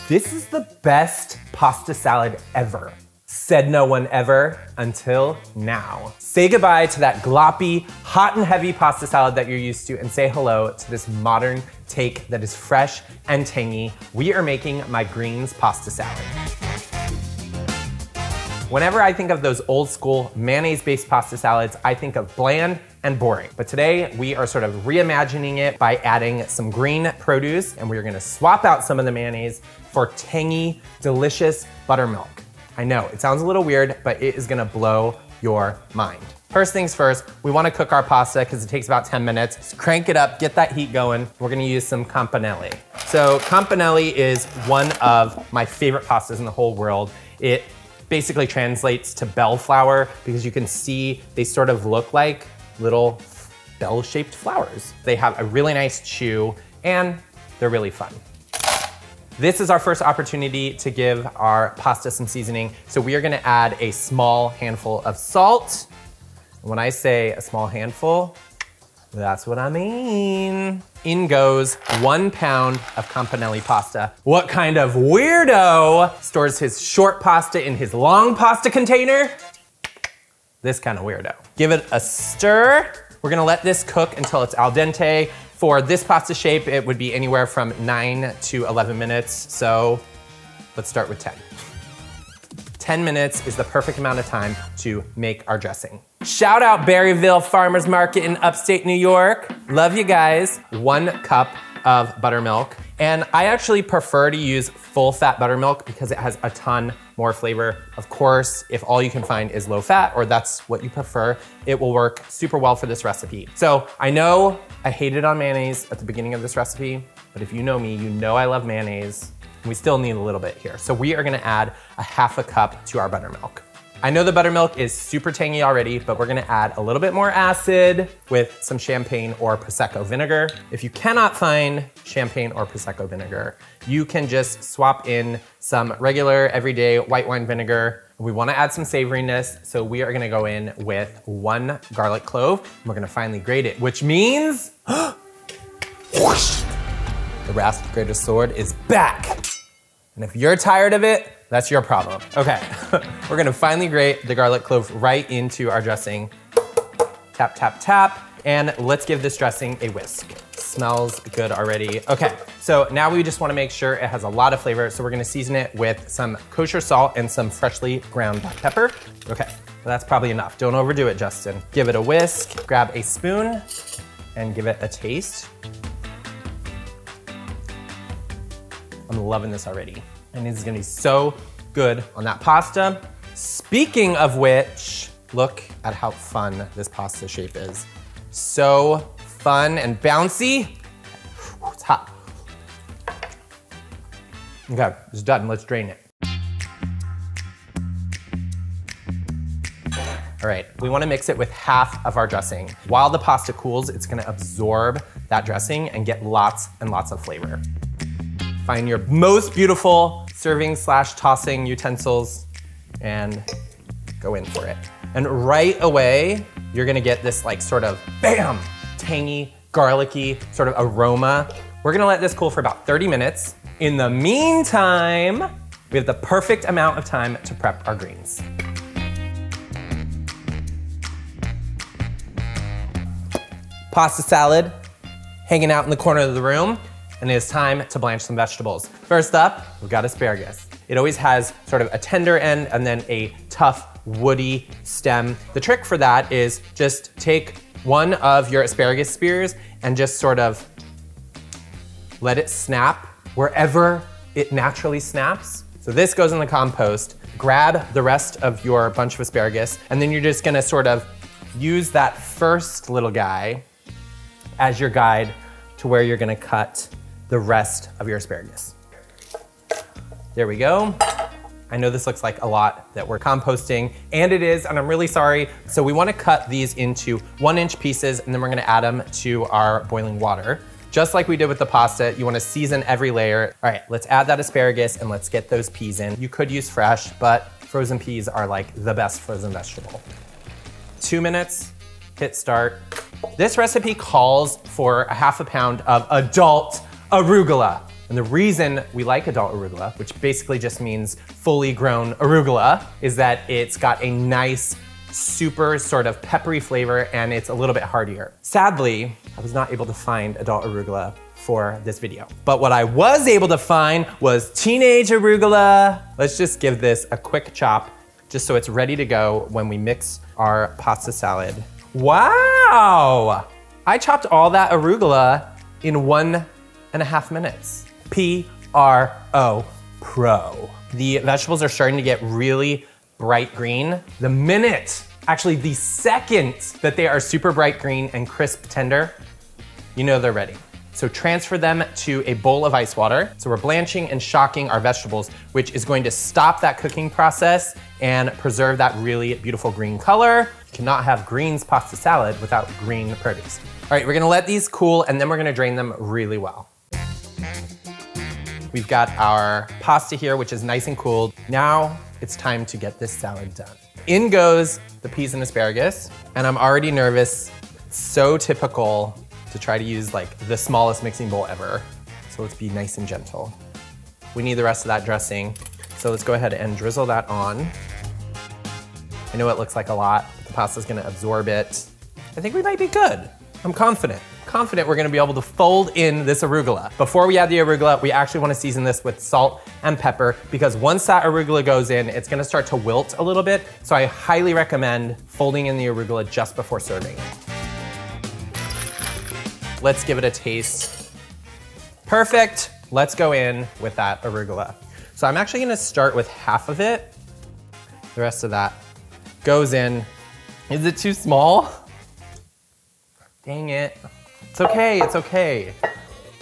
This is the best pasta salad ever. Said no one ever until now. Say goodbye to that gloppy, hot and heavy pasta salad that you're used to and say hello to this modern take that is fresh and tangy. We are making my greens pasta salad. Whenever I think of those old school mayonnaise-based pasta salads, I think of bland and boring. But today we are sort of reimagining it by adding some green produce, and we're gonna swap out some of the mayonnaise for tangy, delicious buttermilk. I know, it sounds a little weird, but it is gonna blow your mind. First things first, we wanna cook our pasta because it takes about 10 minutes. Just crank it up, get that heat going. We're gonna use some Campanelle. So Campanelle is one of my favorite pastas in the whole world. It basically translates to bell flower because you can see they sort of look like little bell-shaped flowers. They have a really nice chew and they're really fun. This is our first opportunity to give our pasta some seasoning. So we are gonna add a small handful of salt. When I say a small handful, that's what I mean. In goes 1 pound of Campanelle pasta. What kind of weirdo stores his short pasta in his long pasta container? This kind of weirdo. Give it a stir. We're gonna let this cook until it's al dente. For this pasta shape, it would be anywhere from 9 to 11 minutes. So let's start with 10. 10 minutes is the perfect amount of time to make our dressing. Shout out Berryville Farmers Market in upstate New York. Love you guys. 1 cup of buttermilk. And I actually prefer to use full fat buttermilk because it has a ton more flavor. Of course, if all you can find is low fat or that's what you prefer, it will work super well for this recipe. So I know I hated on mayonnaise at the beginning of this recipe, but if you know me, you know I love mayonnaise. And we still need a little bit here. So we are gonna add a 1/2 cup to our buttermilk. I know the buttermilk is super tangy already, but we're gonna add a little bit more acid with some champagne or Prosecco vinegar. If you cannot find champagne or Prosecco vinegar, you can just swap in some regular everyday white wine vinegar. We wanna add some savoriness, so we are gonna go in with 1 garlic clove, and we're gonna finely grate it, which means, whoosh, the rasp grater sword is back. And if you're tired of it, that's your problem. Okay, we're gonna finely grate the garlic clove right into our dressing. Tap, tap, tap, and let's give this dressing a whisk. Smells good already. Okay, so now we just wanna make sure it has a lot of flavor, so we're gonna season it with some kosher salt and some freshly ground black pepper. Okay, well, that's probably enough. Don't overdo it, Justin. Give it a whisk, grab a spoon, and give it a taste. I'm loving this already. And it's gonna be so good on that pasta. Speaking of which, look at how fun this pasta shape is. So fun and bouncy. It's hot. Okay, it's done, let's drain it. All right, we wanna mix it with 1/2 of our dressing. While the pasta cools, it's gonna absorb that dressing and get lots and lots of flavor. Find your most beautiful serving/tossing utensils and go in for it. And right away, you're gonna get this like sort of bam, tangy, garlicky sort of aroma. We're gonna let this cool for about 30 minutes. In the meantime, we have the perfect amount of time to prep our greens. Pasta salad, hanging out in the corner of the room. And it is time to blanch some vegetables. First up, we've got asparagus. It always has sort of a tender end and then a tough, woody stem. The trick for that is just take one of your asparagus spears and just sort of let it snap wherever it naturally snaps. So this goes in the compost. Grab the rest of your bunch of asparagus, and then you're just gonna sort of use that first little guy as your guide to where you're gonna cut the rest of your asparagus. There we go. I know this looks like a lot that we're composting, and it is, and I'm really sorry. So we wanna cut these into 1-inch pieces, and then we're gonna add them to our boiling water. Just like we did with the pasta, you wanna season every layer. All right, let's add that asparagus and let's get those peas in. You could use fresh, but frozen peas are like the best frozen vegetable. 2 minutes, hit start. This recipe calls for a 1/2 pound of adult arugula. And the reason we like adult arugula, which basically just means fully grown arugula, is that it's got a nice, super sort of peppery flavor and it's a little bit heartier. Sadly, I was not able to find adult arugula for this video. But what I was able to find was teenage arugula. Let's just give this a quick chop just so it's ready to go when we mix our pasta salad. Wow! I chopped all that arugula in 1.5 minutes. P-R-O, pro. The vegetables are starting to get really bright green. The minute, actually the second that they are super bright green and crisp tender, you know they're ready. So transfer them to a bowl of ice water. So we're blanching and shocking our vegetables, which is going to stop that cooking process and preserve that really beautiful green color. You cannot have greens pasta salad without green produce. All right, we're gonna let these cool and then we're gonna drain them really well. We've got our pasta here, which is nice and cooled. Now it's time to get this salad done. In goes the peas and asparagus, and I'm already nervous. It's so typical to try to use like the smallest mixing bowl ever. So let's be nice and gentle. We need the rest of that dressing. So let's go ahead and drizzle that on. I know it looks like a lot, but the pasta's gonna absorb it. I think we might be good. I'm confident. Confident we're gonna be able to fold in this arugula. Before we add the arugula, we actually wanna season this with salt and pepper because once that arugula goes in, it's gonna start to wilt a little bit. So I highly recommend folding in the arugula just before serving. Let's give it a taste. Perfect. Let's go in with that arugula. So I'm actually gonna start with half of it. The rest of that goes in. Is it too small? Dang it. It's okay, it's okay.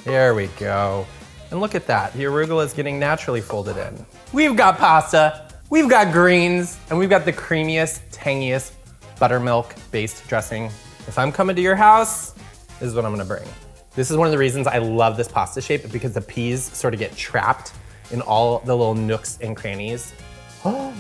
There we go. And look at that, the arugula is getting naturally folded in. We've got pasta, we've got greens, and we've got the creamiest, tangiest buttermilk-based dressing. If I'm coming to your house, this is what I'm gonna bring. This is one of the reasons I love this pasta shape because the peas sort of get trapped in all the little nooks and crannies. Oh.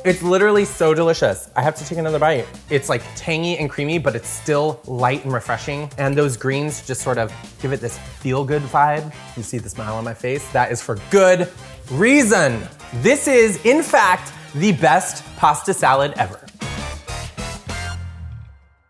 It's literally so delicious. I have to take another bite. It's like tangy and creamy, but it's still light and refreshing. And those greens just sort of give it this feel-good vibe. You see the smile on my face? That is for good reason. This is, in fact, the best pasta salad ever.